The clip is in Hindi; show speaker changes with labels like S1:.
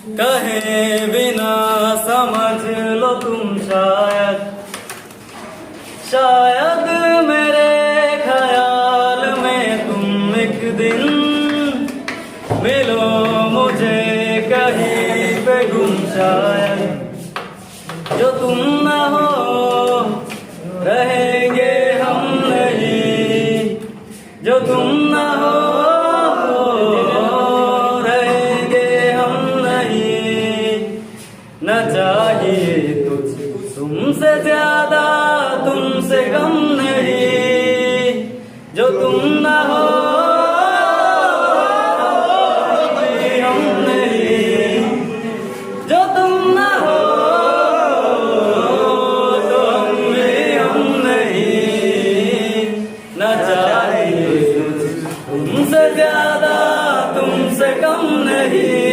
S1: कहे बिना समझ लो तुम शायद शायद मेरे ख्याल में तुम एक दिन मिलो मुझे कहीं पे गुम शायद जो तुम ना हो रहेंगे हम नहीं जो तुम ना हो रहेंगे हम नहीं न चाहिए तुमसे ज्यादा तुमसे कम नहीं जो तुम ना हो हम नहीं जो तुम ना हो तो हम भी हम नहीं न चाहिए तुमसे ज्यादा तुमसे कम नहीं।